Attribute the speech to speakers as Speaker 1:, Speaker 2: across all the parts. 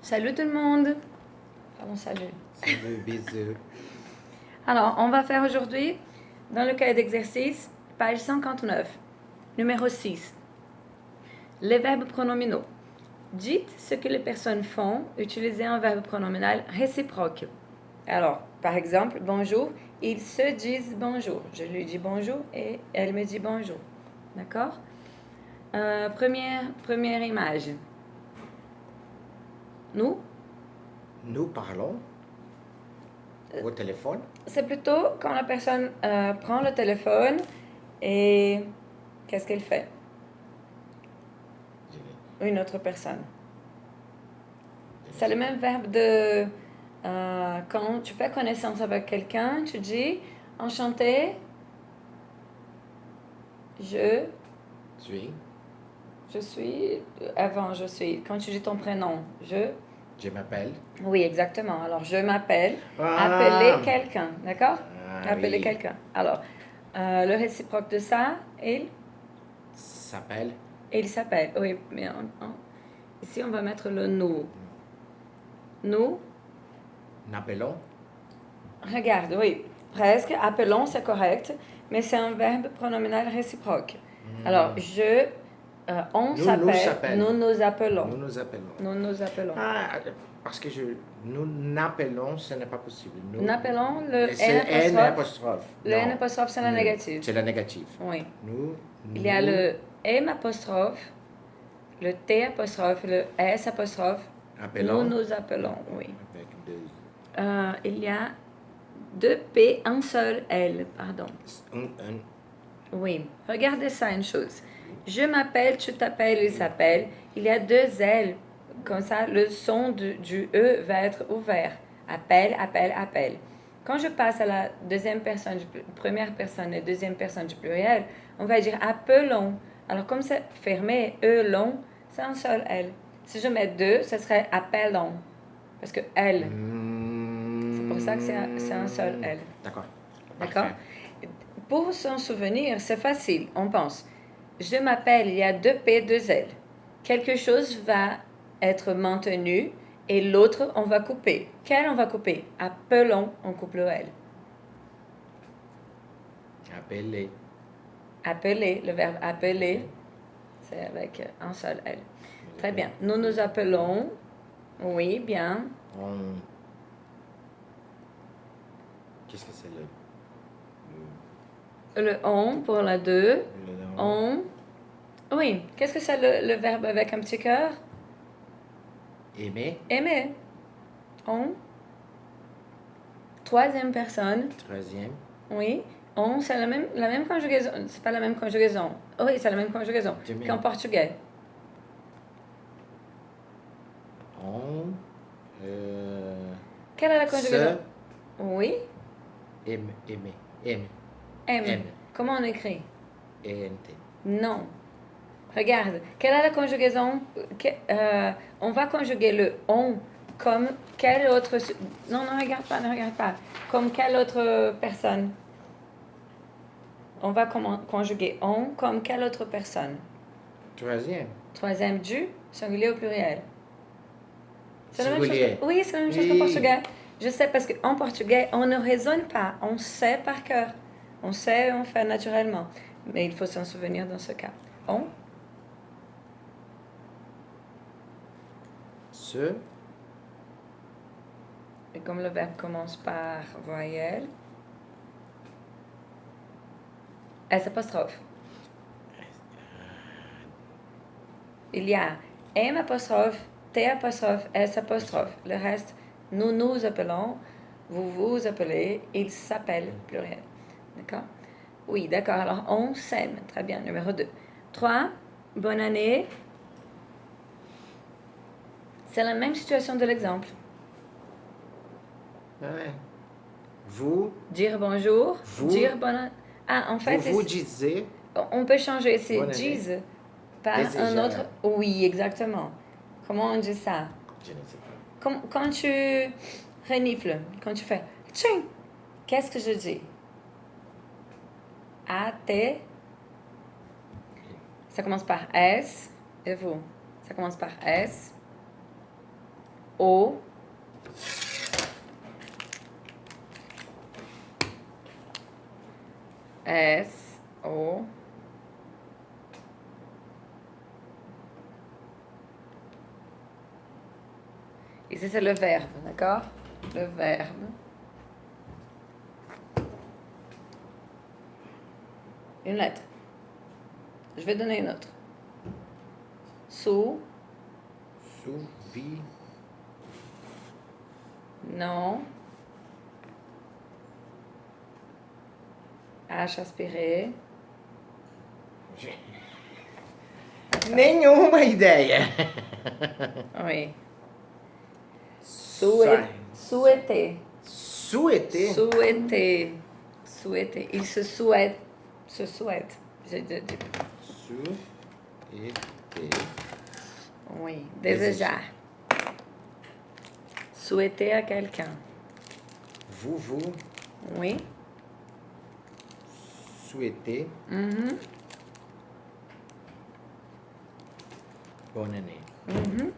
Speaker 1: Salut tout le monde. Pardon, salut.
Speaker 2: Salut, bisous.
Speaker 1: Alors, on va faire aujourd'hui, dans le cahier d'exercice, page 59, numéro 6, les verbes pronominaux. Dites ce que les personnes font, utilisez un verbe pronominal réciproque. Alors, par exemple, bonjour, ils se disent bonjour. Je lui dis bonjour et elle me dit bonjour. D'accord? Première image. Nous,
Speaker 2: Nous parlons au téléphone.
Speaker 1: c'est plutôt quand la personne prend le téléphone et qu'est-ce qu'elle fait? Une autre personne. C'est le même verbe de quand tu fais connaissance avec quelqu'un, tu dis enchanté, je suis, avant je suis. Quand tu dis ton prénom,
Speaker 2: Je m'appelle.
Speaker 1: oui, exactement. Alors, je m'appelle,
Speaker 2: Ah.
Speaker 1: appeler quelqu'un, d'accord?
Speaker 2: Ah,
Speaker 1: Appeler
Speaker 2: oui.
Speaker 1: quelqu'un. Alors, le réciproque de ça,
Speaker 2: S'appelle.
Speaker 1: il s'appelle. Oui, mais ici, on va mettre le nous. Nous,
Speaker 2: N'appelons.
Speaker 1: regarde, oui, presque. Appelons, c'est correct, mais c'est un verbe pronominal réciproque. Alors, on s'appelle, nous nous appelons.
Speaker 2: Nous nous appelons.
Speaker 1: Nous nous appelons.
Speaker 2: Ah, parce que nous n'appelons, ce n'est pas possible. Nous
Speaker 1: N'appelons le
Speaker 2: c'est
Speaker 1: N
Speaker 2: N apostrophe.
Speaker 1: Le
Speaker 2: Non.
Speaker 1: N apostrophe, c'est la négative.
Speaker 2: C'est la négative.
Speaker 1: Oui.
Speaker 2: Nous.
Speaker 1: Il y a le M apostrophe, le T apostrophe, le S apostrophe.
Speaker 2: Appelons.
Speaker 1: Nous nous appelons, oui.
Speaker 2: Avec deux.
Speaker 1: Il y a deux P, un seul L, pardon. Oui, regardez ça, une chose. Je m'appelle, tu t'appelles, il s'appelle. Il y a deux L. Comme ça, le son du E va être ouvert. Appelle, appelle, appelle. Quand je passe à la deuxième personne, première personne et deuxième personne du pluriel, on va dire appelons. Alors, comme c'est fermé, E-long, c'est un seul L. Si je mets deux, ce serait appelons. Parce que L, c'est pour ça que c'est un seul L.
Speaker 2: D'accord.
Speaker 1: D'accord?
Speaker 2: Parfait.
Speaker 1: Pour s'en souvenir, c'est facile. On pense, je m'appelle, il y a deux P, deux L. Quelque chose va être maintenu et l'autre, on va couper. Quel on va couper? Appelons, on coupe le L.
Speaker 2: Appeler.
Speaker 1: Appeler, le verbe appeler, c'est avec un seul L. Très bien. Nous nous appelons. Oui, bien.
Speaker 2: Qu'est-ce que c'est
Speaker 1: Le on pour la 2.
Speaker 2: le
Speaker 1: On. Oui. Qu'est-ce que c'est le verbe avec un petit cœur?
Speaker 2: Aimer.
Speaker 1: Aimer. On. Troisième personne.
Speaker 2: Troisième.
Speaker 1: Oui. On, c'est la même conjugaison. C'est pas la même conjugaison. Oui, c'est la même conjugaison qu'en portugais.
Speaker 2: On.
Speaker 1: Quelle est la conjugaison? Oui.
Speaker 2: Aimer.
Speaker 1: M.
Speaker 2: M.
Speaker 1: Comment on écrit?
Speaker 2: ENT.
Speaker 1: Non. Regarde, quelle est la conjugaison? On va conjuguer le on comme quelle autre... Non, ne regarde pas. Comme quelle autre personne? On va conjuguer on comme quelle autre personne? Troisième du singulier au pluriel. C'est la même chose que... Oui, c'est la même chose qu'en portugais. Je sais parce qu'en portugais, on ne raisonne pas. On sait par cœur. On sait, on fait naturellement. Mais il faut s'en souvenir dans ce cas. On.
Speaker 2: Ce.
Speaker 1: Et comme le verbe commence par voyelle, S apostrophe. Il y a M apostrophe, T apostrophe, S apostrophe. Le reste, nous nous appelons, vous vous appelez, il s'appelle, pluriel. D'accord? Oui, d'accord. Alors, on s'aime. Très bien. Numéro 2. 3. Bonne année. C'est la même situation de l'exemple.
Speaker 2: Ouais. Vous.
Speaker 1: Dire bonjour.
Speaker 2: Vous.
Speaker 1: Dire bonne année. Ah, en fait,
Speaker 2: vous disiez.
Speaker 1: On peut changer ici disent par
Speaker 2: Déjà.
Speaker 1: un autre. Oui, exactement. Comment on dit ça?
Speaker 2: Je ne sais pas.
Speaker 1: Quand tu renifles, quand tu fais tching, qu'est-ce que je dis? A, T. Ça commence par S. Et vous? Ça commence par S. O. S. O. Ici, c'est le verbe, d'accord? Le verbe. Une lettre. Je vais donner une autre. Sous.
Speaker 2: Souvi.
Speaker 1: Non. H aspiré.
Speaker 2: Nenhuma ideia.
Speaker 1: Oui.
Speaker 2: Sai.
Speaker 1: Souhaiter.
Speaker 2: Souhaiter.
Speaker 1: Souhaiter. Souhaiter. Il se souhaite. Se souhaite.
Speaker 2: Souhaiter.
Speaker 1: Oui. Désejar. Souhaiter à quelqu'un.
Speaker 2: Vous.
Speaker 1: Oui.
Speaker 2: Souhaiter.
Speaker 1: Mhm.
Speaker 2: Bonne année.
Speaker 1: Mhm.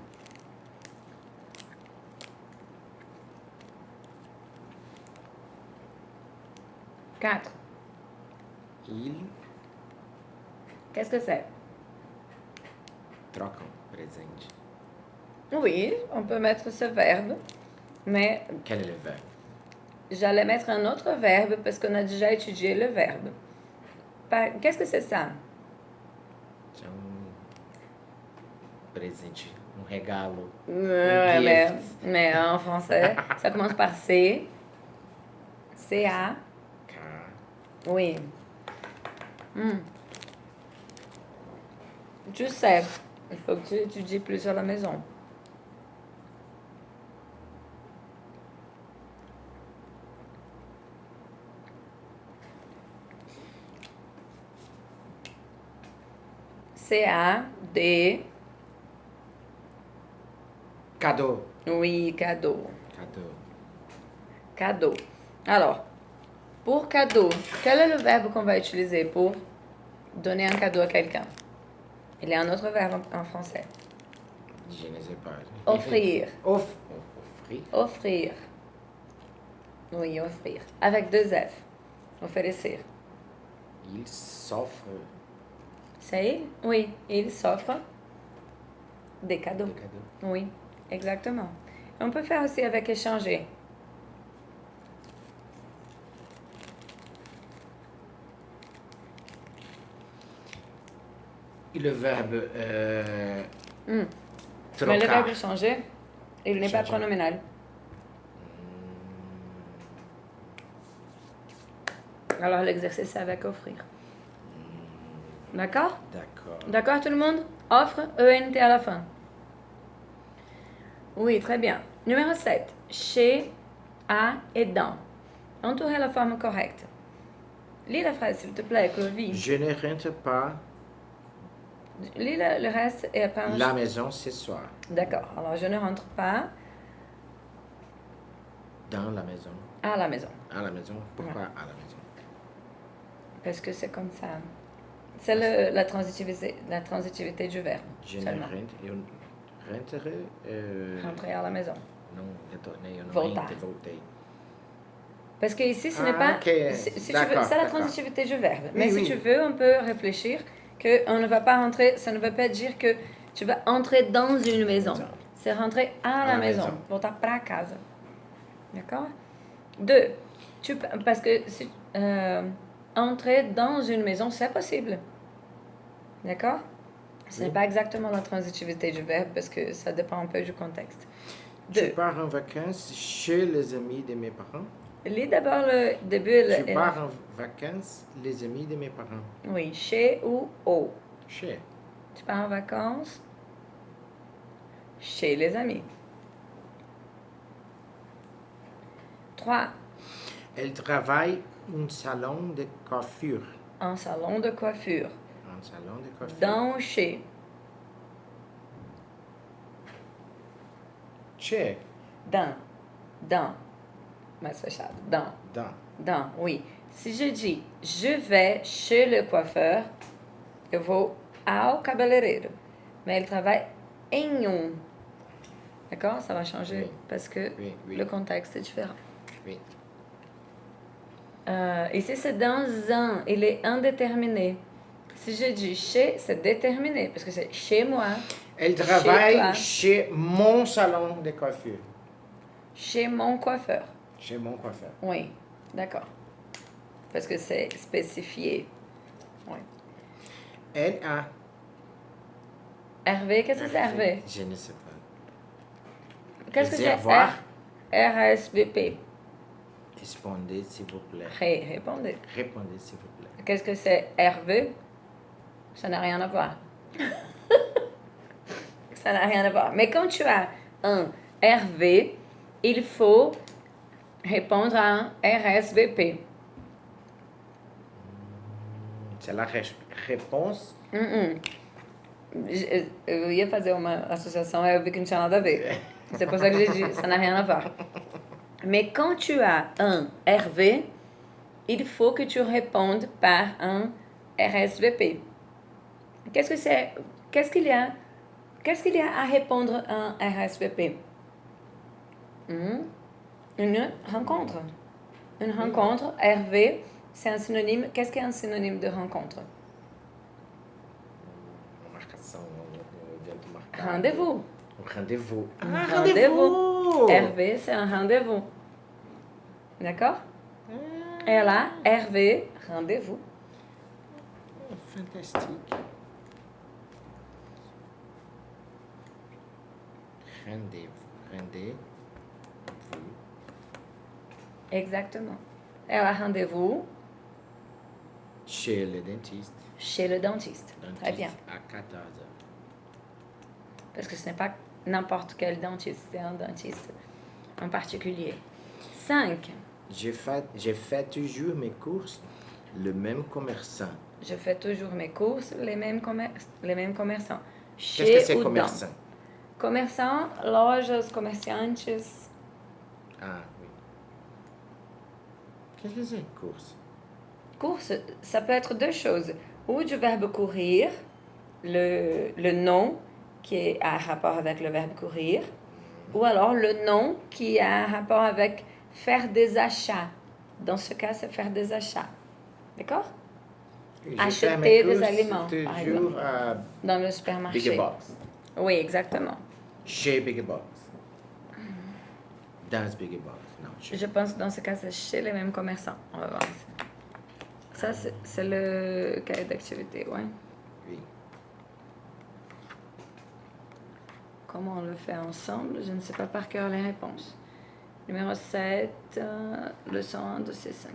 Speaker 1: Quatre.
Speaker 2: Il
Speaker 1: Qu'est-ce que c'est?
Speaker 2: trocam presente.
Speaker 1: Oui, on peut mettre ce verbe, mais
Speaker 2: Quel est le verbe?
Speaker 1: j'allais mettre un autre verbe parce qu'on a déjà étudié le verbe. Qu'est-ce que c'est ça?
Speaker 2: C'est presente, regalo.
Speaker 1: Ouais,
Speaker 2: gift.
Speaker 1: mais en français, ça commence par C. C-A.
Speaker 2: K.
Speaker 1: Oui. Hmm. Tu sais, il faut que tu étudies plus à la maison. C-A-D.
Speaker 2: Cadeau.
Speaker 1: Oui, cadeau.
Speaker 2: Cadeau.
Speaker 1: Cadeau. Alors, pour cadeau, quel est le verbe qu'on va utiliser pour donner un cadeau à quelqu'un? Il y a un autre verbe en français.
Speaker 2: Je ne sais pas.
Speaker 1: Offrir.
Speaker 2: Offrir.
Speaker 1: Offrir. Oui, offrir. Avec deux F. Oferecer.
Speaker 2: Il s'offre
Speaker 1: C'est il? Oui, il s'offre des cadeaux.
Speaker 2: des cadeaux.
Speaker 1: Oui, exactement. On peut faire aussi avec échanger.
Speaker 2: Et le verbe
Speaker 1: Mais
Speaker 2: trocar.
Speaker 1: le verbe changer, il n'est pas
Speaker 2: Changer.
Speaker 1: pronominal. Alors l'exercice c'est avec offrir. D'accord?
Speaker 2: D'accord.
Speaker 1: D'accord tout le monde? Offre, ENT à la fin. Oui, très bien. Numéro 7. Chez, à et dans. Entourez la forme correcte. Lis la phrase s'il te plaît, Clovis.
Speaker 2: Je ne rentre pas
Speaker 1: Lis le reste et après...
Speaker 2: la maison ce soir.
Speaker 1: D'accord. Alors je ne rentre pas
Speaker 2: Dans la maison.
Speaker 1: à la maison.
Speaker 2: À la maison. Pourquoi à la maison?
Speaker 1: Parce que c'est comme ça. C'est la transitivité du verbe.
Speaker 2: Je ne
Speaker 1: seulement.
Speaker 2: rentrer.
Speaker 1: Rentrer à la maison.
Speaker 2: Non, retourner. Non,
Speaker 1: Voltar.
Speaker 2: volter.
Speaker 1: Parce que ici, ce n'est pas...
Speaker 2: ok.
Speaker 1: Si tu veux,
Speaker 2: D'accord,
Speaker 1: c'est la
Speaker 2: d'accord.
Speaker 1: transitivité du verbe. Mais
Speaker 2: Oui,
Speaker 1: si
Speaker 2: oui.
Speaker 1: tu veux, on peut réfléchir qu'on ne va pas rentrer... Ça ne veut pas dire que tu vas entrer dans une maison.
Speaker 2: Maison.
Speaker 1: C'est rentrer à la
Speaker 2: la
Speaker 1: maison.
Speaker 2: maison.
Speaker 1: Voltar para casa. D'accord? 2. Parce que entrer dans une maison, c'est possible. D'accord? Ce n'est pas exactement la transitivité du verbe parce que ça dépend un peu du contexte.
Speaker 2: Je
Speaker 1: 2.
Speaker 2: pars en vacances chez les amis de mes parents.
Speaker 1: Lis d'abord le début.
Speaker 2: Je pars en vacances les amis de mes parents.
Speaker 1: Oui, chez ou au.
Speaker 2: Chez.
Speaker 1: Tu pars en vacances chez les amis. 3.
Speaker 2: Elle travaille un salon de coiffure.
Speaker 1: En salon de coiffure.
Speaker 2: Un salon de coiffure.
Speaker 1: Dans chez.
Speaker 2: Chez.
Speaker 1: Dans. Mais fechado.
Speaker 2: Dans.
Speaker 1: Dans, oui. Si je dis je vais chez le coiffeur, eu vou ao cabeleireiro. Mais ele trabalha em D'accord? Ça va changer
Speaker 2: Oui.
Speaker 1: parce que
Speaker 2: Oui, oui.
Speaker 1: le contexte est différent.
Speaker 2: Oui.
Speaker 1: Ici, c'est dans un. Il est indéterminé. Si je dis chez, c'est déterminé parce que c'est chez moi,
Speaker 2: Elle
Speaker 1: chez
Speaker 2: travaille
Speaker 1: toi,
Speaker 2: chez mon salon de coiffure.
Speaker 1: chez mon coiffeur.
Speaker 2: Chez mon coiffeur.
Speaker 1: Oui, d'accord. Parce que c'est spécifié. Oui.
Speaker 2: Elle a...
Speaker 1: Hervé, qu'est-ce que c'est Hervé?
Speaker 2: Je ne sais pas.
Speaker 1: Qu'est-ce que c'est
Speaker 2: Réservoir.
Speaker 1: RSVP?
Speaker 2: Répondez, s'il vous plaît.
Speaker 1: Répondez.
Speaker 2: Répondez, s'il vous plaît.
Speaker 1: Qu'est-ce que c'est Hervé? Ça n'a rien à voir. Ça n'a rien à voir. Mais quand tu as un Hervé, il faut répondre à un RSVP.
Speaker 2: C'est la réponse.
Speaker 1: Eu ia fazer uma associação, aí eu vi que não tinha nada a ver. C'est pour ça que j'ai dit, ça n'a rien à voir. Mais quand tu as un RV, il faut que tu répondes par un RSVP. Qu'est-ce que c'est? Qu'est-ce qu'il y a à répondre à un RSVP? Une rencontre. Une rencontre, RV, c'est un synonyme. Qu'est-ce qu'est un synonyme de rencontre?
Speaker 2: Marcação, um evento marcado.
Speaker 1: Rendez-vous.
Speaker 2: Um rendez-vous.
Speaker 1: Un rendez-vous. RV, c'est un rendez-vous. D'accord? Et là, RV, rendez-vous.
Speaker 2: Fantastique. Rendez-vous.
Speaker 1: Exactement. Et là, rendez-vous
Speaker 2: Chez le dentiste.
Speaker 1: chez le dentiste. Très bien.
Speaker 2: À 14h.
Speaker 1: Parce que ce n'est pas n'importe quel dentiste, c'est un dentiste en particulier. 5.
Speaker 2: Je fais toujours mes courses, le même commerçant.
Speaker 1: Je fais toujours mes courses, les mêmes commerçants.
Speaker 2: Qu'est-ce que c'est
Speaker 1: ou
Speaker 2: commerçant?
Speaker 1: dans. Commerçant, lojas, comerciantes.
Speaker 2: Ah, oui. Qu'est-ce que c'est course?
Speaker 1: Course, ça peut être deux choses. Ou du verbe courir, le nom qui est à rapport avec le verbe courir, ou alors le nom qui a un rapport avec faire des achats. Dans ce cas, c'est faire des achats. D'accord? Acheter des aliments, par exemple.
Speaker 2: Toujours à
Speaker 1: Dans le supermarché.
Speaker 2: Big Box.
Speaker 1: Oui, exactement.
Speaker 2: Chez Big Box. Dans Big Box. Non, chez.
Speaker 1: Je pense que dans ce cas, c'est chez les mêmes commerçants. On va voir ça. Ça, c'est le cahier d'activité, ouais.
Speaker 2: Oui.
Speaker 1: Comment on le fait ensemble? Je ne sais pas par cœur les réponses. Numéro 7, leçon 1 de C5.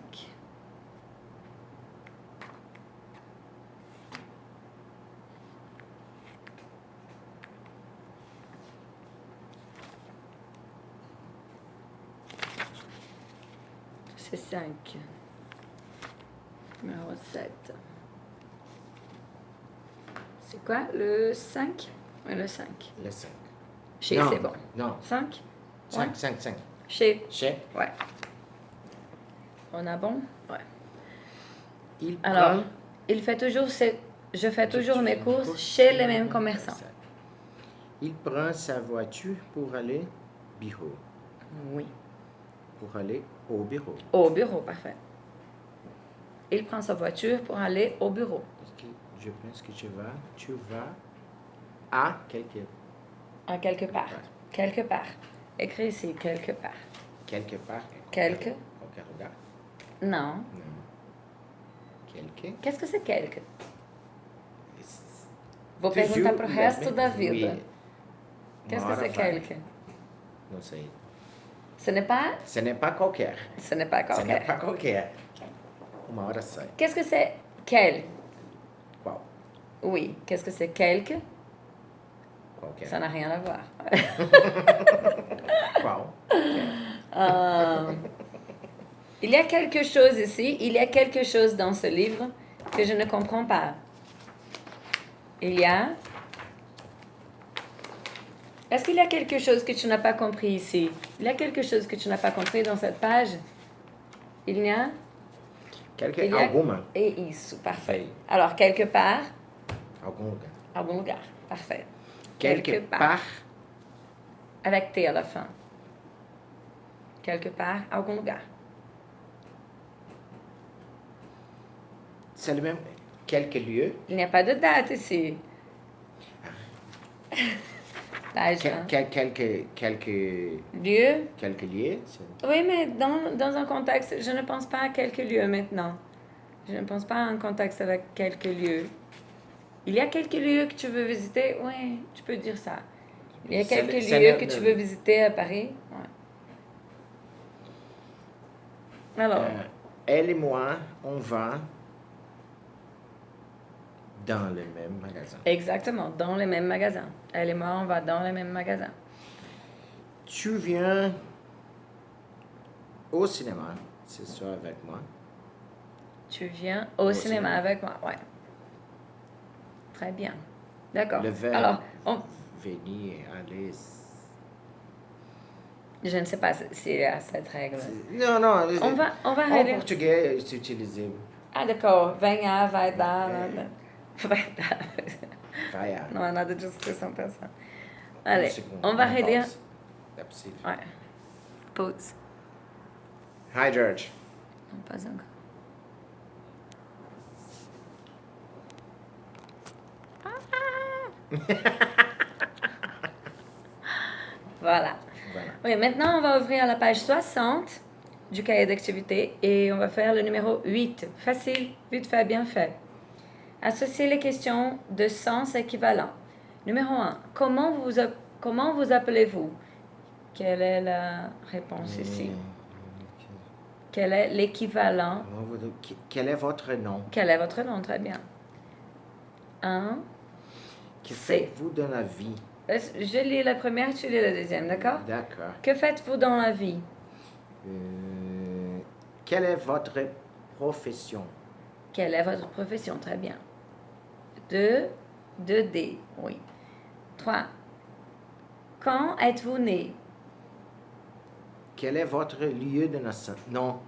Speaker 1: C5. Numéro 7. C'est quoi? Le 5? Oui, le 5.
Speaker 2: Le 5.
Speaker 1: Chez,
Speaker 2: Non,
Speaker 1: c'est bon.
Speaker 2: Non.
Speaker 1: 5?
Speaker 2: 5,
Speaker 1: Ouais.
Speaker 2: 5, 5.
Speaker 1: Chez.
Speaker 2: Chez.
Speaker 1: Ouais. On a bon? Ouais.
Speaker 2: Il
Speaker 1: Alors,
Speaker 2: prend...
Speaker 1: il fait toujours je fais toujours mes courses chez les mêmes commerçants.
Speaker 2: Il prend sa voiture pour aller au bureau.
Speaker 1: Oui.
Speaker 2: Pour aller au bureau.
Speaker 1: Au bureau, parfait. Il prend sa voiture pour aller au bureau.
Speaker 2: Parce que je pense que tu vas à quelque
Speaker 1: À quelque part. Quelque part. Écris ici, quelque part.
Speaker 2: Quelque part.
Speaker 1: Quelque.
Speaker 2: Qualquer lugar.
Speaker 1: Non.
Speaker 2: Non. Quelque.
Speaker 1: Qu'est-ce que c'est quelque? Vou perguntar pro resto da vida.
Speaker 2: Oui.
Speaker 1: Qu'est-ce que
Speaker 2: Uma hora
Speaker 1: c'est
Speaker 2: vai.
Speaker 1: quelque?
Speaker 2: Não sei.
Speaker 1: Ce n'est pas?
Speaker 2: Ce n'est pas qualquer.
Speaker 1: Ce n'est pas
Speaker 2: Ce n'est
Speaker 1: qualquer.
Speaker 2: pas qualquer. Uma hora sai.
Speaker 1: Qu'est-ce que c'est quel?
Speaker 2: Qual?
Speaker 1: Oui. Qu'est-ce que c'est quelque?
Speaker 2: Qualquer.
Speaker 1: Ça n'a rien à voir.
Speaker 2: Qual?
Speaker 1: Il y a quelque chose ici, il y a quelque chose dans ce livre que je ne comprends pas. Il y a... Est-ce qu'il y a quelque chose que tu n'as pas compris ici? Il y a quelque chose que tu n'as pas compris dans cette page? Il y a...
Speaker 2: Quelque.
Speaker 1: Il y a...
Speaker 2: Alguma.
Speaker 1: Et isso, parfait. Alors, quelque part,
Speaker 2: Algum lugar.
Speaker 1: algum lugar, parfait.
Speaker 2: Quelque part.
Speaker 1: avec T à la fin. Quelque part, algum lugar.
Speaker 2: C'est le même. Quelques lieux.
Speaker 1: Il n'y a pas de date ici. Page 1.
Speaker 2: Quelques
Speaker 1: Lieux.
Speaker 2: quelques lieux.
Speaker 1: Oui, mais dans un contexte, je ne pense pas à quelques lieux maintenant. Je ne pense pas à un contexte avec quelques lieux. Il y a quelques lieux que tu veux visiter? Oui, tu peux dire ça. Il y a quelques lieux que tu veux visiter à Paris? Ouais. Alors,
Speaker 2: elle et moi, on va dans le même magasin.
Speaker 1: Exactement, dans les mêmes magasins. Elle et moi, on va dans les mêmes magasins.
Speaker 2: Tu viens au cinéma ce soir avec moi.
Speaker 1: Tu viens au cinéma avec moi, ouais. Très bien. D'accord.
Speaker 2: Le verbe
Speaker 1: Alors,
Speaker 2: venir, aller.
Speaker 1: je ne sais pas s'il y a cette règle.
Speaker 2: Non.
Speaker 1: On va
Speaker 2: En
Speaker 1: relire.
Speaker 2: portugais, c'est utilisé.
Speaker 1: Ah, d'accord. Venha, vai dar, nada. Vai dar.
Speaker 2: Vai.
Speaker 1: Não há nada de expressão pensar. Allez, on va relire.
Speaker 2: É possível.
Speaker 1: Ouais. Pause.
Speaker 2: Hi, George.
Speaker 1: Non, pas encore. Voilà. Oui, maintenant, on va ouvrir la page 60 du cahier d'activité et on va faire le numéro 8. Facile, vite fait, bien fait. Associer les questions de sens équivalent. Numéro 1. Comment vous appelez-vous? Quelle est la réponse ici? Quel est l'équivalent?
Speaker 2: Quel est votre nom?
Speaker 1: Quel est votre nom? Très bien. 1.
Speaker 2: Que faites-vous dans la vie?
Speaker 1: Je lis la première, tu lis la deuxième, d'accord?
Speaker 2: D'accord.
Speaker 1: Que faites-vous dans la vie?
Speaker 2: Quelle est votre profession?
Speaker 1: Quelle est votre profession? Très bien. 2D, oui. 3. Quand êtes-vous né?
Speaker 2: Quel est votre lieu de naissance? Non.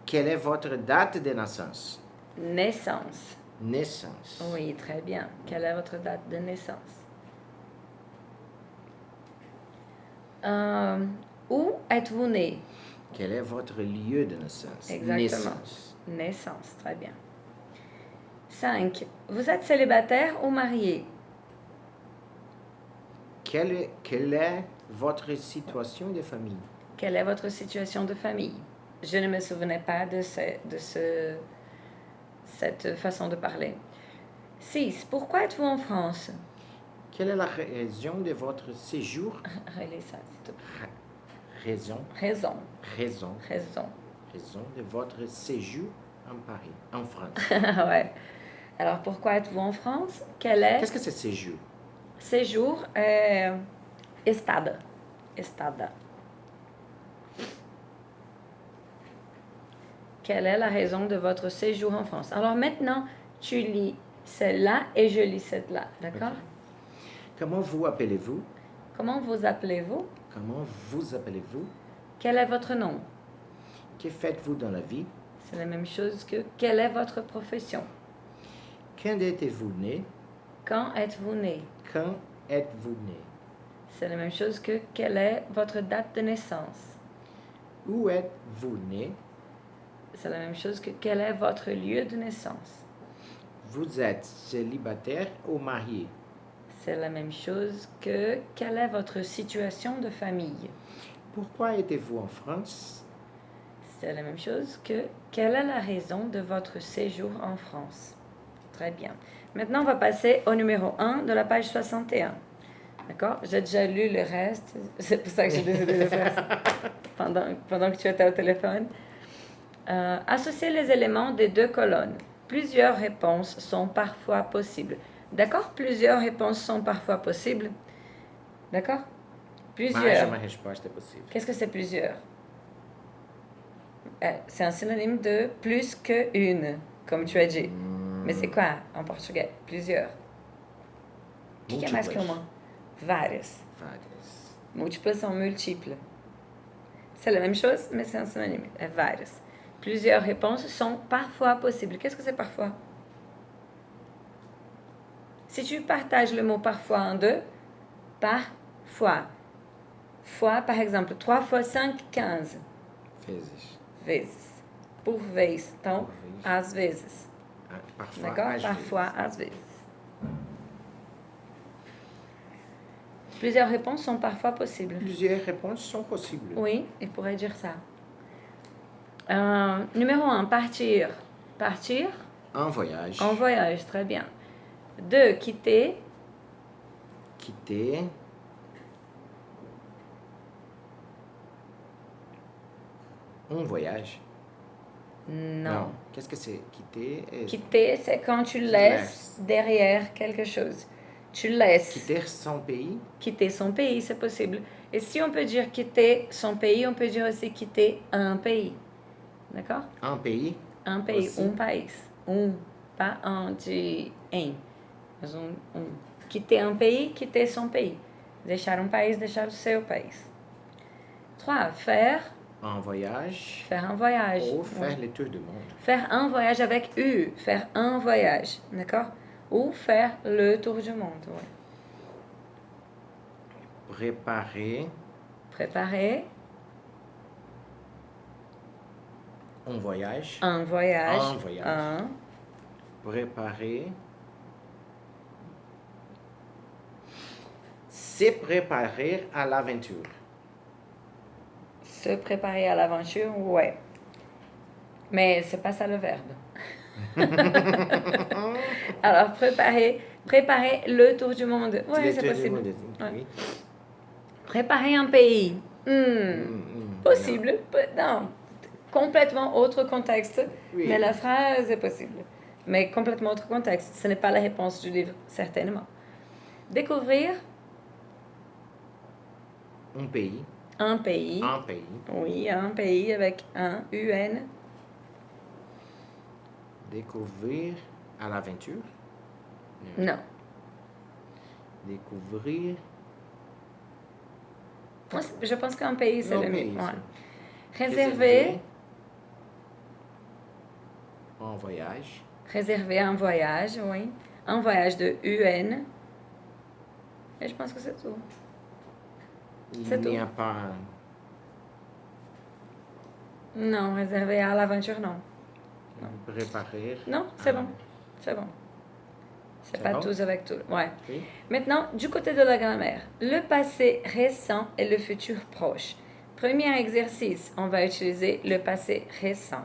Speaker 2: Quelle est votre date de naissance?
Speaker 1: Naissance.
Speaker 2: Naissance.
Speaker 1: Oui, très bien. Quelle est votre date de naissance? Où êtes-vous né?
Speaker 2: Quel est votre lieu de naissance?
Speaker 1: Exactement.
Speaker 2: Naissance.
Speaker 1: Naissance, très bien. 5. Vous êtes célibataire ou marié?
Speaker 2: Quelle est votre situation de famille?
Speaker 1: Quelle est votre situation de famille? Je ne me souvenais pas de cette façon de parler. 6. Pourquoi êtes-vous en France?
Speaker 2: Quelle est la raison de votre séjour?
Speaker 1: Relis ça, s'il te plaît.
Speaker 2: Raison de votre séjour en Paris, en France.
Speaker 1: Ouais. Alors, pourquoi êtes-vous en France? Qu'est-ce
Speaker 2: que c'est séjour?
Speaker 1: Séjour, estada. Quelle est la raison de votre séjour en France? Alors maintenant, tu lis celle-là et je lis celle-là, d'accord?
Speaker 2: Okay. Comment vous appelez-vous?
Speaker 1: Comment vous appelez-vous?
Speaker 2: Comment vous appelez-vous?
Speaker 1: Quel est votre nom?
Speaker 2: Que faites-vous dans la vie?
Speaker 1: C'est la même chose que quelle est votre profession?
Speaker 2: Quand êtes-vous né?
Speaker 1: Quand êtes-vous né?
Speaker 2: Quand êtes-vous né?
Speaker 1: C'est la même chose que quelle est votre date de naissance?
Speaker 2: Où êtes-vous né?
Speaker 1: C'est la même chose que quel est votre lieu de naissance?
Speaker 2: Vous êtes célibataire ou marié?
Speaker 1: C'est la même chose que quelle est votre situation de famille?
Speaker 2: Pourquoi êtes-vous en France?
Speaker 1: C'est la même chose que quelle est la raison de votre séjour en France? Très bien. Maintenant, on va passer au numéro 1 de la page 61. D'accord? J'ai déjà lu le reste. C'est pour ça que j'ai décidé de faire ça pendant que tu étais au téléphone. Associer les éléments des deux colonnes. Plusieurs réponses sont parfois possibles. D'accord? Plusieurs réponses sont parfois possibles. D'accord? Plusieurs.
Speaker 2: Mais réponse est possible.
Speaker 1: Qu'est-ce que c'est plusieurs? C'est un synonyme de plus qu'une, comme tu as dit. Mais c'est quoi en portugais? Plusieurs. O que é mais que uma? Várias. Múltiplas são multiples. C'est la même chose, mais c'est un synonyme. Várias. Plusieurs réponses sont parfois possibles. Qu'est-ce que c'est parfois? Si tu partages le mot parfois en deux, parfois. Fois, par exemple, 3 fois 5, 15.
Speaker 2: Vezes.
Speaker 1: Vezes. Por vez. Então,
Speaker 2: Por vez.
Speaker 1: às vezes.
Speaker 2: Parfois,
Speaker 1: D'accord?
Speaker 2: às
Speaker 1: Parfois,
Speaker 2: vezes.
Speaker 1: às vezes. Plusieurs réponses sont parfois possibles.
Speaker 2: Plusieurs réponses sont possibles.
Speaker 1: Oui, il pourrait dire ça. Numéro 1, partir. Partir?
Speaker 2: En voyage.
Speaker 1: En voyage, très bien. 2, quitter.
Speaker 2: Quitter. Un voyage.
Speaker 1: Non.
Speaker 2: Qu'est-ce que c'est quitter?
Speaker 1: Quitter, c'est quand tu laisses derrière quelque chose. Tu laisses.
Speaker 2: Quitter son pays?
Speaker 1: Quitter son pays, c'est possible. Et si on peut dire quitter son pays, on peut dire aussi quitter un pays. D'accord?
Speaker 2: Un pays?
Speaker 1: Un pays,
Speaker 2: aussi.
Speaker 1: país. Pas un de em. Mas Quitter un pays, quitter son pays. Deixar um país, deixar o seu país. 3. Faire.
Speaker 2: Un voyage.
Speaker 1: Faire un voyage.
Speaker 2: Ou faire le tour du monde.
Speaker 1: Faire un voyage avec U. Faire un voyage. D'accord? Ou faire le tour du monde. Ouais.
Speaker 2: Préparer.
Speaker 1: Préparer.
Speaker 2: Un voyage.
Speaker 1: Un voyage.
Speaker 2: Un voyage. Préparer. Se préparer à l'aventure.
Speaker 1: Se préparer à l'aventure, ouais. Mais c'est pas ça le verbe. Alors, préparer le tour du monde. Oui, c'est possible. Ouais. Préparer un pays. Possible. Non. Complètement autre contexte. Oui. Mais la phrase est possible. Mais complètement autre contexte. Ce n'est pas la réponse du livre, certainement. Découvrir.
Speaker 2: Un pays.
Speaker 1: Un pays.
Speaker 2: Un pays.
Speaker 1: Oui, un pays avec un UN.
Speaker 2: Découvrir à l'aventure?
Speaker 1: Non.
Speaker 2: Découvrir.
Speaker 1: Je pense qu'un pays, c'est le mieux. Ouais.
Speaker 2: Réserver. Un voyage.
Speaker 1: Réserver un voyage, oui. Un voyage de UN. Et je pense que c'est tout.
Speaker 2: Il n'y a pas...
Speaker 1: Non, réserver à l'aventure, non.
Speaker 2: Préparer.
Speaker 1: Non, c'est bon. C'est bon. C'est pas bon? Tous avec tout. Ouais. Oui. Maintenant, du côté de la grammaire, le passé récent et le futur proche. Premier exercice, on va utiliser le passé récent.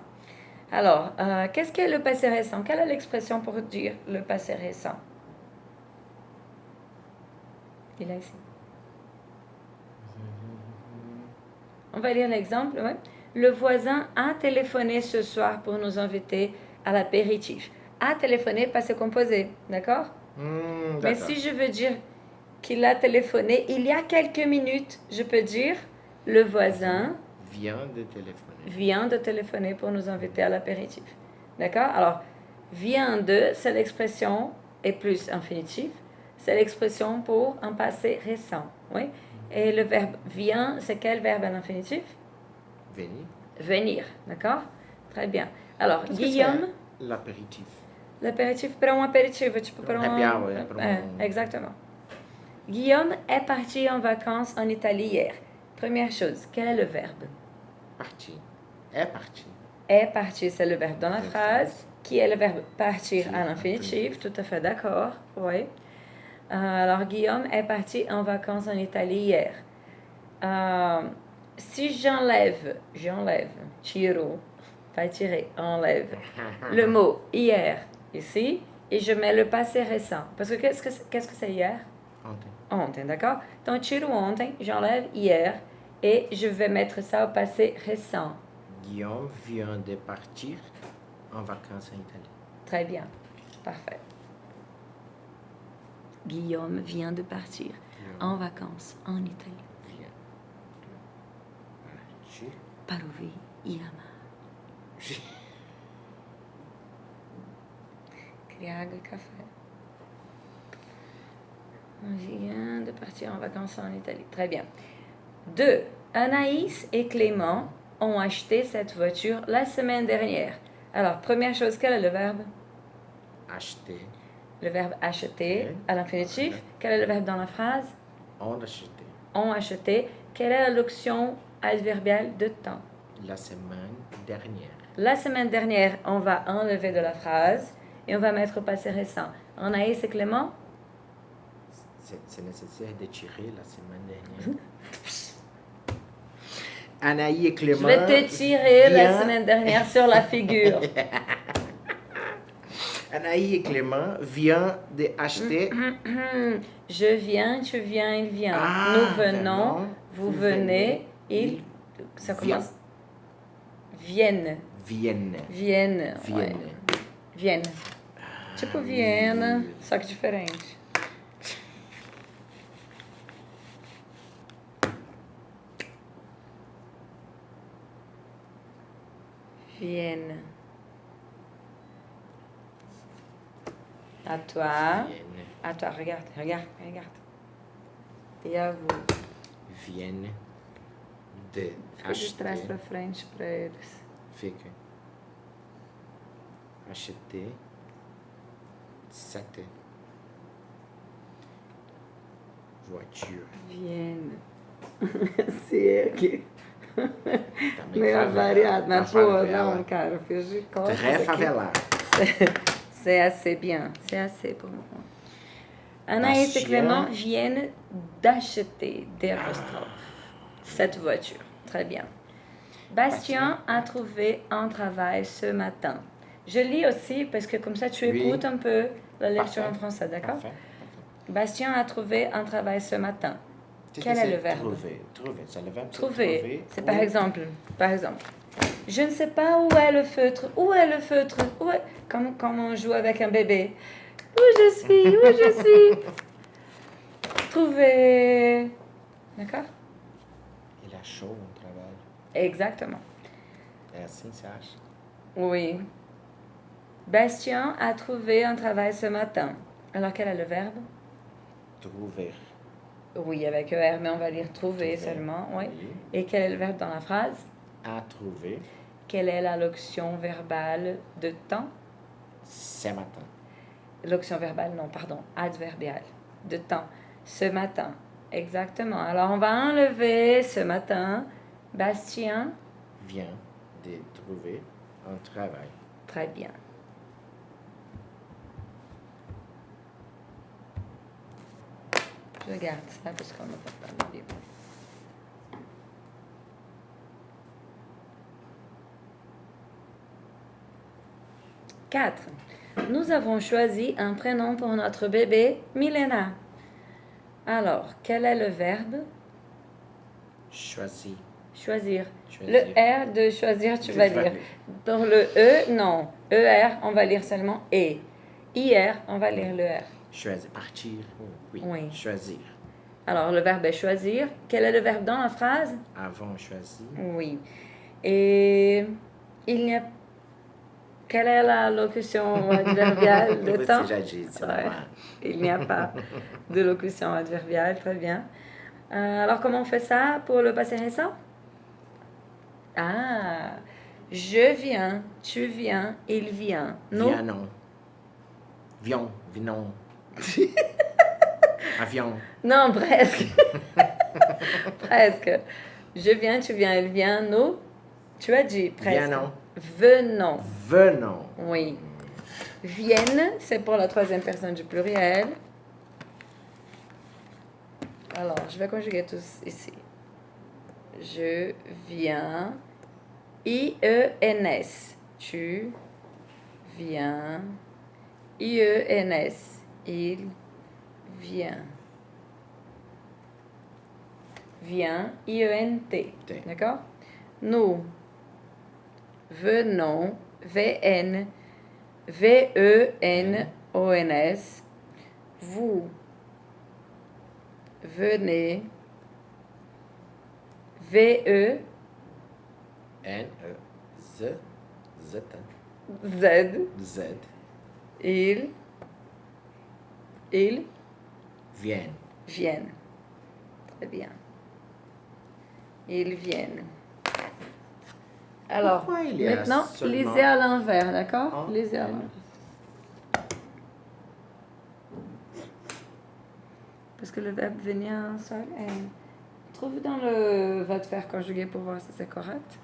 Speaker 1: Alors, qu'est-ce qu'est le passé récent? Quelle est l'expression pour dire le passé récent? Il est ici. On va lire l'exemple. Ouais. Le voisin a téléphoné ce soir pour nous inviter à l'apéritif. A téléphoné, passé composé, d'accord? Mais si je veux dire qu'il a téléphoné il y a quelques minutes, je peux dire le voisin
Speaker 2: vient de téléphoner.
Speaker 1: Vient de téléphoner pour nous inviter à l'apéritif. D'accord? Alors, vient de, c'est l'expression, et plus infinitif, c'est l'expression pour un passé récent. Oui? Et le verbe vient, c'est quel verbe à l'infinitif?
Speaker 2: Venir.
Speaker 1: Venir, d'accord? Très bien. Alors, Guillaume...
Speaker 2: L'apéritif.
Speaker 1: L'apéritif, para um aperitivo, tipo para
Speaker 2: happy hour.
Speaker 1: Exactement. Guillaume est parti en vacances en Italie hier. Première chose, quel est le verbe?
Speaker 2: Parti. Est parti.
Speaker 1: Est parti, c'est le verbe dans la phrase. Qui est le verbe partir à l'infinitif? Tout à fait d'accord. Oui. Alors, Guillaume est parti en vacances en Italie hier. Si j'enlève, tiro, pas tirer, enlève, le mot hier, ici, et je mets le passé récent. Parce que qu'est-ce que c'est hier? Ontem, d'accord? Donc, tiro ontem, j'enlève hier, et je vais mettre ça au passé récent.
Speaker 2: Guillaume vient de partir en vacances en Italie.
Speaker 1: Très bien, parfait. Guillaume vient de partir en vacances en Italie. Para ouvir e amar. Criar água e café. On vient de partir en vacances en Italie. Très bien. 2. Anaïs et Clément ont acheté cette voiture la semaine dernière. Alors, première chose, quel est le verbe?
Speaker 2: Acheter.
Speaker 1: Le verbe acheter à l'infinitif. Quel est le verbe dans la phrase?
Speaker 2: On acheté.
Speaker 1: Ont acheté. Quelle est la locution adverbiale de temps?
Speaker 2: La semaine dernière.
Speaker 1: La semaine dernière, on va enlever de la phrase et on va mettre au passé récent. Anaïs et Clément?
Speaker 2: C'est nécessaire de tirer la semaine dernière. Anaïs et Clément.
Speaker 1: Je vais te tirer la semaine dernière sur la figure.
Speaker 2: Anaïs et Clément viennent d'acheter.
Speaker 1: Je viens, tu viens, il vient.
Speaker 2: Ah,
Speaker 1: Nous venons, vous venez, il. Ça
Speaker 2: vient.
Speaker 1: commence. Vienne.
Speaker 2: Vienne.
Speaker 1: Vienne.
Speaker 2: Vienne.
Speaker 1: Ouais. Vienne. Tipo Viena, só que diferente. Vienne. À toi.
Speaker 2: Vienne.
Speaker 1: À toi, regarde, regarde, regarde. E a vous.
Speaker 2: Vienne de
Speaker 1: Fica de trás para frente para eles.
Speaker 2: Fica. Acheter cette voiture.
Speaker 1: Vienne. Sim, aqui.
Speaker 2: Tá bem
Speaker 1: Meio
Speaker 2: favela,
Speaker 1: avariado, mas
Speaker 2: tá
Speaker 1: pô,
Speaker 2: favela.
Speaker 1: não, cara, eu fiz de costas
Speaker 2: Très
Speaker 1: aqui.
Speaker 2: favelado.
Speaker 1: C'est assez bien, c'est assez pour moi. Anaïs et Clément viennent d'acheter des apostrophes cette voiture. Très bien. Bastien a trouvé un travail ce matin. Je lis aussi parce que comme ça tu écoutes un peu la lecture en français, d'accord?
Speaker 2: Parfait.
Speaker 1: Bastien a trouvé un travail ce matin. Quel est le verbe?
Speaker 2: Trouver. Trouver. C'est le verbe.
Speaker 1: Trouver. C'est par exemple. Je ne sais pas où est le feutre. Où est le feutre? Où est... Comme on joue avec un bébé. Où je suis? Où je suis? Trouver. D'accord?
Speaker 2: Il a chaud au travail.
Speaker 1: Exactement.
Speaker 2: É assim, você acha?
Speaker 1: Oui. Bastien a trouvé un travail ce matin. Alors, quel est le verbe?
Speaker 2: Trouver.
Speaker 1: Oui, avec ER, mais on va lire trouver seulement. Oui. Et quel est le verbe dans la phrase?
Speaker 2: A trouver.
Speaker 1: Quelle est la locution verbale de temps?
Speaker 2: Ce matin.
Speaker 1: Locution verbale, non, pardon, adverbiale. De temps. Ce matin. Exactement. Alors, on va enlever ce matin. Bastien.
Speaker 2: Vient de trouver un travail.
Speaker 1: Très bien. Je garde ça parce qu'on n'a pas de livre. Quatre. Nous avons choisi un prénom pour notre bébé, Milena. Alors, quel est le verbe?
Speaker 2: Choisir.
Speaker 1: Choisir.
Speaker 2: Choisir.
Speaker 1: Le R de choisir, tu vas lire. Dans le E, non. ER, on va lire seulement E. IR, on va lire le R.
Speaker 2: Choisir. Partir. Oui.
Speaker 1: Oui.
Speaker 2: Choisir.
Speaker 1: Alors, le verbe est choisir. Quel est le verbe dans la phrase?
Speaker 2: Avons choisi.
Speaker 1: Oui. Et il n'y a... Quelle est la locution adverbiale de temps?
Speaker 2: Você já disse,
Speaker 1: Ouais.
Speaker 2: não há.
Speaker 1: Il n'y a pas de locution adverbiale. Très bien. Alors, comment on fait ça pour le passé récent? Ah, je viens, tu viens, il vient. Nous?
Speaker 2: Viens, non. Viens, vinon. Avion.
Speaker 1: Non, presque. Presque. Je viens, tu viens, il vient. Nous? Tu as dit presque.
Speaker 2: Viens, non.
Speaker 1: Venons.
Speaker 2: Venons.
Speaker 1: Oui. Viennent, c'est pour la troisième personne du pluriel. Alors, je vais conjuguer tous ici. Je viens. I-E-N-S. Tu viens. I-E-N-S. Il vient. Vient. I-E-N-T.
Speaker 2: T.
Speaker 1: D'accord? Nous venons. V-N. V-E-N-O-N-S. Vous venez. V-E.
Speaker 2: N-E. Z. Z.
Speaker 1: Z.
Speaker 2: Z.
Speaker 1: Ils
Speaker 2: Viennent.
Speaker 1: viennent. Très bien. Ils viennent. Alors,
Speaker 2: Pourquoi il y a
Speaker 1: maintenant,
Speaker 2: seulement
Speaker 1: lisez à l'envers, d'accord?
Speaker 2: un
Speaker 1: Lisez à
Speaker 2: N?
Speaker 1: l'envers. Parce que le verbe venir en seul est... Trouve dans le va te faire conjugué pour voir si c'est correct.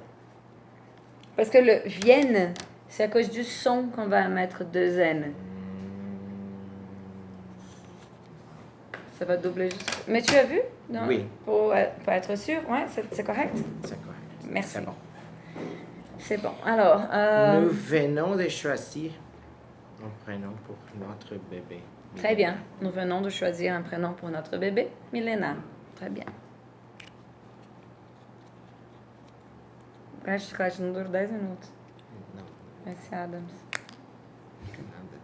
Speaker 1: Parce que le viennent, c'est à cause du son qu'on va mettre 2 N. Ça va doubler juste. Mais tu as vu? Non?
Speaker 2: Oui.
Speaker 1: Pour être sûr, ouais, c'est correct?
Speaker 2: C'est correct.
Speaker 1: Merci.
Speaker 2: C'est bon.
Speaker 1: C'est bon. Alors,
Speaker 2: Nous venons de choisir un prénom pour notre bébé.
Speaker 1: Très bien. Nous venons de choisir un prénom pour notre bébé, Milena. Très bien. Acho que não dura 10 minutos.
Speaker 2: Não,
Speaker 1: Esse Adams.
Speaker 2: nada.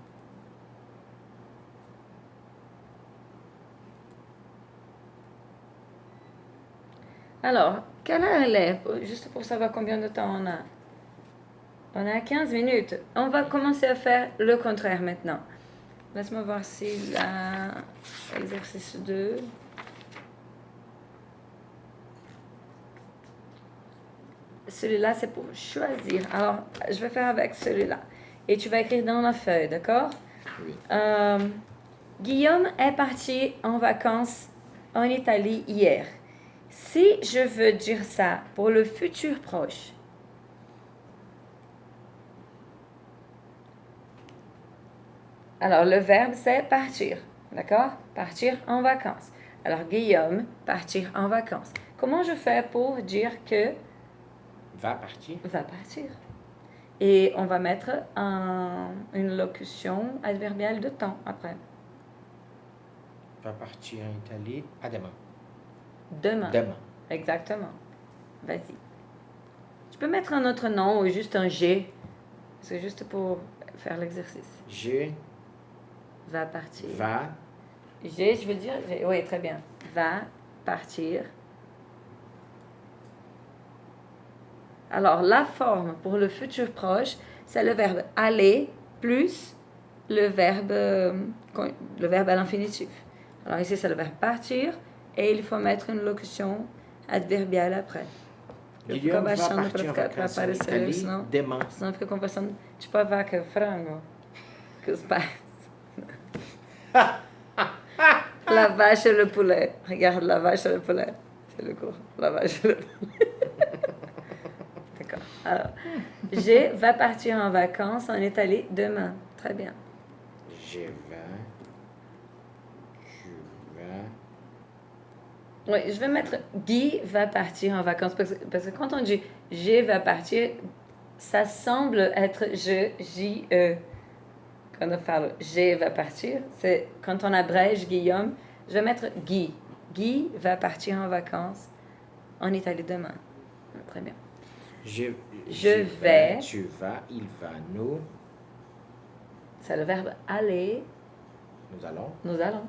Speaker 1: Alors, quelle heure elle est? Juste pour savoir combien de temps on a. On a 15 minutes. On va commencer à faire le contraire maintenant. Laisse-moi voir si l'exercice 2. Celui-là, c'est pour choisir. Alors, je vais faire avec celui-là. Et tu vas écrire dans la feuille, d'accord?
Speaker 2: Oui.
Speaker 1: Guillaume est parti en vacances en Italie hier. Si je veux dire ça pour le futur proche, alors le verbe c'est partir, d'accord? Partir en vacances. Alors Guillaume, partir en vacances. Comment je fais pour dire que
Speaker 2: Va partir.
Speaker 1: va partir? Et on va mettre une locution adverbiale de temps après.
Speaker 2: Va partir en Italie à demain.
Speaker 1: Demain.
Speaker 2: Demain.
Speaker 1: Exactement. Vas-y. Tu peux mettre un autre nom ou juste un G. C'est juste pour faire l'exercice.
Speaker 2: Je
Speaker 1: Va partir.
Speaker 2: va
Speaker 1: Je veux dire... Oui, très bien. Va partir. Alors, la forme pour le futur proche, c'est le verbe aller plus le verbe à l'infinitif. Alors ici, c'est le verbe partir et il faut mettre une locution adverbiale après.
Speaker 2: Guillaume va partir en vacances en Italie demain.
Speaker 1: Senão fica conversando tipo a vaca frango que os pais. La vache et le poulet. Regarde la vache et le poulet. C'est le cours. La vache et le poulet. D'accord. Alors, je vais partir en vacances en Italie demain. Très bien.
Speaker 2: Je vais.
Speaker 1: Oui, je vais mettre Guy va partir en vacances parce que quand on dit je vais partir, ça semble être je, J-E. Quand on parle je vais partir, c'est quand on abrège Guillaume, je vais mettre Guy. Guy va partir en vacances en Italie demain. Très bien.
Speaker 2: Je
Speaker 1: vais.
Speaker 2: Tu vas, il va, nous.
Speaker 1: C'est le verbe aller.
Speaker 2: Nous allons.
Speaker 1: Nous allons.